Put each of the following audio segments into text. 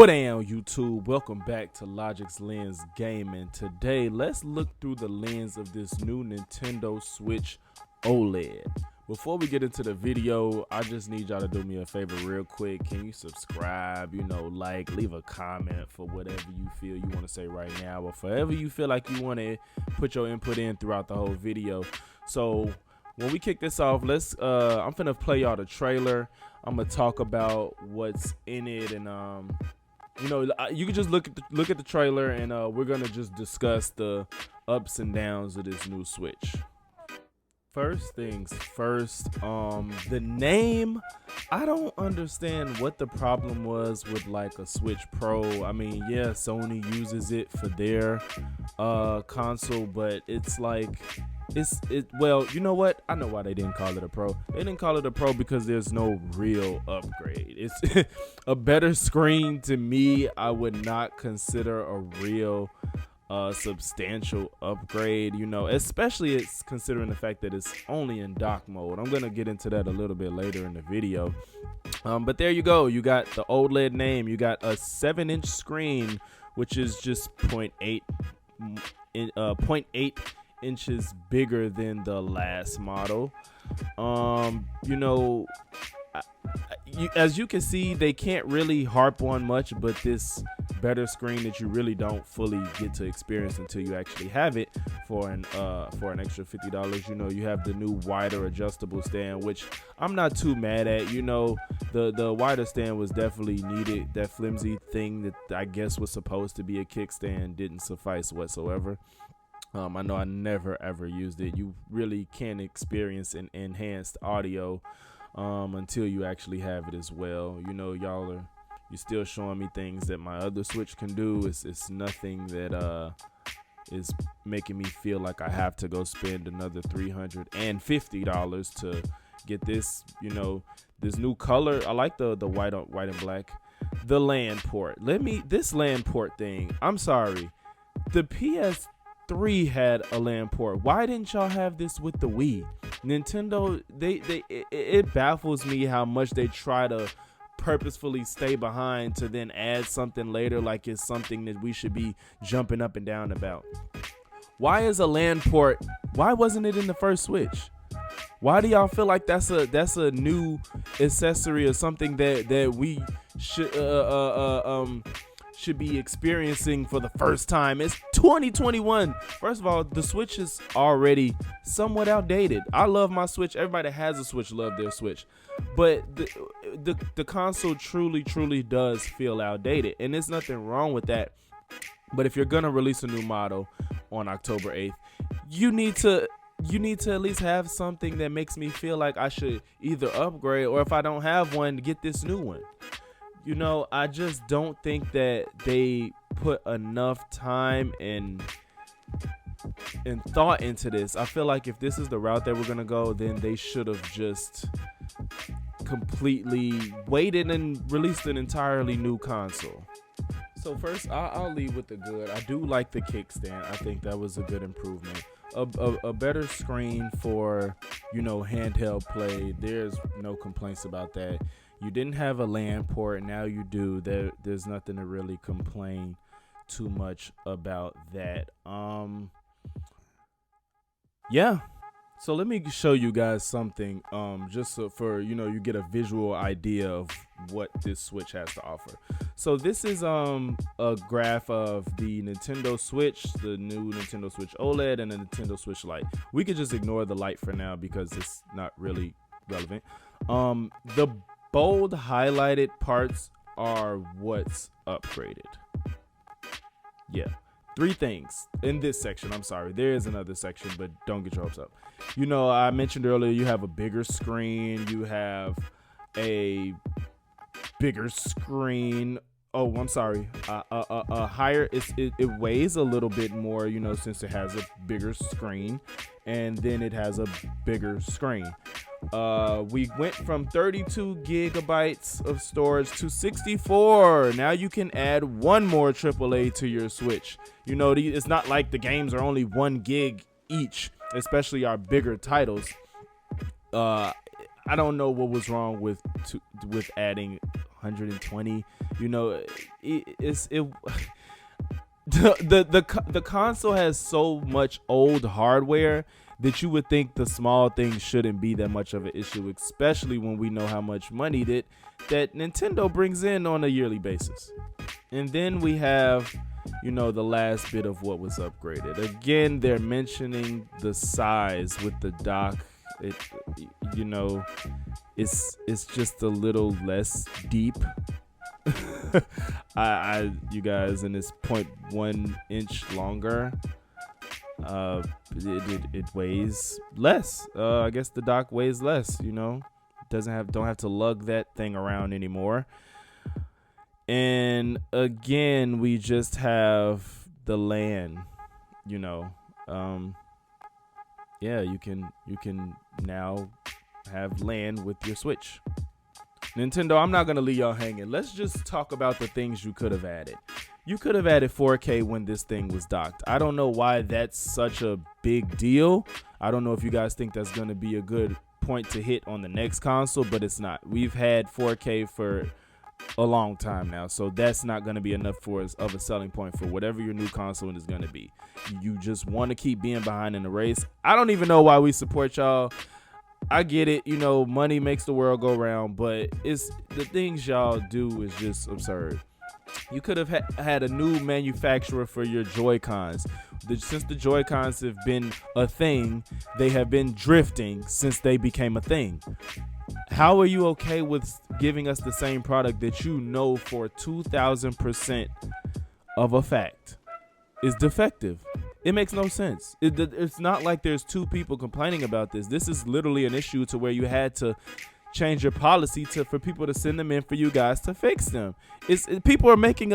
What am YouTube? Welcome back to Logix Lens Gaming. Today, let's look through the lens of this new Nintendo Switch OLED. Before we get into the video, I just need y'all to do me a favor real quick. Can you subscribe, like, leave a comment for whatever you feel you want to say right now, or forever you feel like you want to put your input in throughout the whole video. So when we kick this off, I'm finna play y'all the trailer. I'm gonna talk about what's in it, and you can just look at the trailer, and we're gonna just discuss the ups and downs of this new Switch. First things first, the name, I don't understand what the problem was with like a Switch Pro. I mean, yeah, Sony uses it for their console, but it's like well, you know what? I know why they didn't call it a Pro. They didn't call it a Pro because there's no real upgrade. It's a better screen. To me, I would not consider a real substantial upgrade, especially it's considering the fact that it's only in dock mode. I'm gonna get into that a little bit later in the video, but there you go. You got the OLED name. You got a 7-inch screen, which is just 0.8 inches bigger than the last model. As you can see, they can't really harp on much, but this better screen that you really don't fully get to experience until you actually have it for an extra $50. You have the new wider adjustable stand, which I'm not too mad at. The wider stand was definitely needed. That flimsy thing that I guess was supposed to be a kickstand didn't suffice whatsoever. I know I never ever used it. You really can't experience an enhanced audio until you actually have it as well. You're still showing me things that my other Switch can do. It's nothing that is making me feel like I have to go spend another $350 to get this. This new color. I like the white and black. The LAN port. This LAN port thing. I'm sorry. The PS3 had a LAN port. Why didn't y'all have this with the Wii? Nintendo, it baffles me how much they try to purposefully stay behind to then add something later like it's something that we should be jumping up and down about. Why is a LAN port? Why wasn't it in the first Switch? Why do y'all feel like that's a new accessory or something that we should be experiencing for the first time? It's 2021. First of all, the Switch is already somewhat outdated. I love my Switch. Everybody that has a Switch love their Switch, but the console truly does feel outdated, and there's nothing wrong with that. But if you're gonna release a new model on October 8th, you need to at least have something that makes me feel like I should either upgrade, or if I don't have one, get this new one. I just don't think that they put enough time and thought into this. I feel like if this is the route that we're gonna go, then they should have just completely waited and released an entirely new console. So first, I'll lead with the good. I do like the kickstand. I think that was a good improvement. A better screen for handheld play. There's no complaints about that. You didn't have a LAN port, now you do. There's nothing to really complain too much about that. Yeah. So let me show you guys something, just so for you get a visual idea of what this Switch has to offer. So this is a graph of the Nintendo Switch, the new Nintendo Switch OLED, and the Nintendo Switch Lite. We could just ignore the Lite for now because it's not really relevant. The bold highlighted parts are what's upgraded. Yeah. 3 things in this section. I'm sorry, there is another section, but don't get your hopes up. I mentioned earlier, you have a bigger screen. You have a bigger screen. Oh, I'm sorry. Higher. It weighs a little bit more, since it has a bigger screen, and then it has a bigger screen. We went from 32 gigabytes of storage to 64. Now you can add one more AAA to your Switch. It's not like the games are only 1 gig each, especially our bigger titles. I don't know what was wrong with adding 120. You know, the console has so much old hardware that you would think the small things shouldn't be that much of an issue, especially when we know how much money that Nintendo brings in on a yearly basis. And then we have, you know, the last bit of what was upgraded. Again, they're mentioning the size with the dock. It, you know, it's just a little less deep. You guys, and it's 0.1 inch longer. It weighs less. I guess the dock weighs less. You know, don't have to lug that thing around anymore. And again, we just have the LAN. You know, yeah, you can now have LAN with your Switch. Nintendo, I'm not gonna leave y'all hanging. Let's just talk about the things you could have added. You could have added 4K when this thing was docked. I don't know why that's such a big deal. I don't know if you guys think that's gonna be a good point to hit on the next console, but it's not. We've had 4K for a long time now, so that's not going to be enough for us of a selling point for whatever your new console is going to be. You just want to keep being behind in the race. I don't even know why we support y'all. I get it, you know, money makes the world go round, but it's the things y'all do is just absurd. You could have had a new manufacturer for your Joy-Cons. Since the Joy-Cons have been a thing, they have been drifting since they became a thing. How are you okay with giving us the same product that you know for 2,000% of a fact is defective? It makes no sense. It's not like there's two people complaining about this. This is literally an issue to where you had to change your policy for people to send them in for you guys to fix them. People are making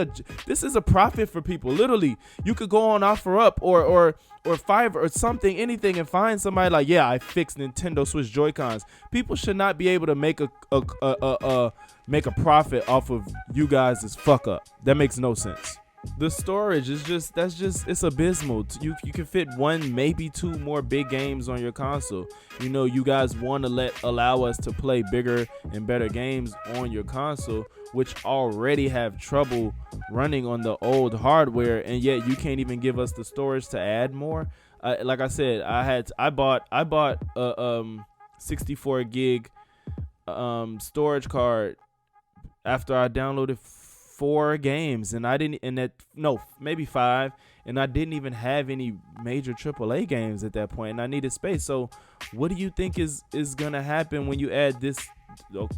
this is a profit for people. Literally, you could go on OfferUp or Fiverr or something, anything, and find somebody like, yeah, I fixed Nintendo Switch Joy-Cons. People should not be able to make a profit off of you guys' fuck up. That makes no sense. The storage is it's abysmal. You can fit one, maybe two more big games on your console. You know, you guys want to allow us to play bigger and better games on your console, which already have trouble running on the old hardware, and yet you can't even give us the storage to add more. Like I said, I bought a 64 gig storage card after I downloaded 4 games, and maybe 5, and I didn't even have any major AAA games at that point, and I needed space. So what do you think is gonna happen when you add this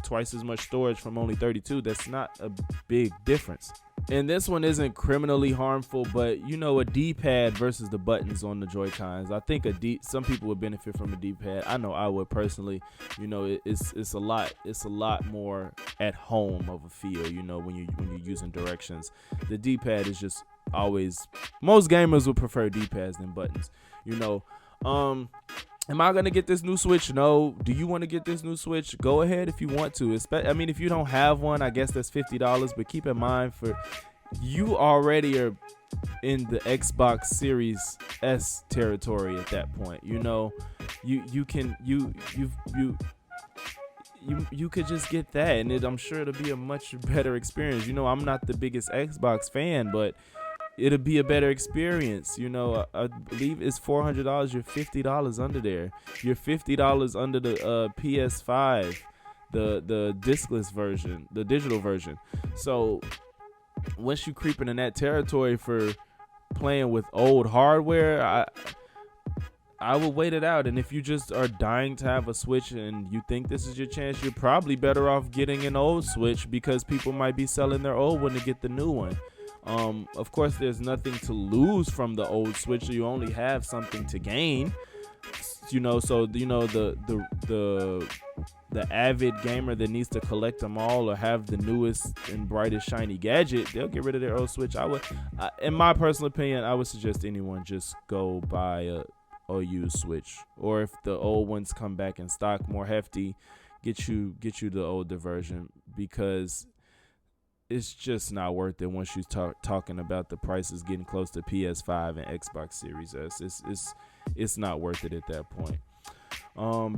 twice as much storage from only 32? That's not a big difference. And this one isn't criminally harmful, but you know, a D-pad versus the buttons on the Joy-Cons. I think some people would benefit from a D-pad. I know I would personally. You know, it's a lot more at home of a feel. You know, when you're using directions, the D-pad is just always. Most gamers would prefer D-pads than buttons. You know, am I gonna get this new Switch? No. Do you want to get this new Switch? Go ahead if you want to. I mean, if you don't have one, I guess that's $50. But keep in mind, you already are in the Xbox Series S territory at that point. You know, you could just get that, and I'm sure it'll be a much better experience. You know, I'm not the biggest Xbox fan, but it'll be a better experience. You know, I believe it's $400. You're $50 under there. You're $50 under the PS5, the discless version, the digital version. So once you creeping in that territory for playing with old hardware, I will wait it out. And if you just are dying to have a Switch and you think this is your chance, you're probably better off getting an old Switch, because people might be selling their old one to get the new one. Of course, there's nothing to lose from the old Switch, so you only have something to gain. You know, so you know the avid gamer that needs to collect them all or have the newest and brightest shiny gadget, they'll get rid of their old Switch. In my personal opinion, I would suggest anyone just go buy a used Switch, or if the old ones come back in stock more hefty, get you the older version, because it's just not worth it once you talking about the prices getting close to PS5 and Xbox Series S. It's not worth it at that point.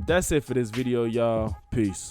That's it for this video, y'all. Peace.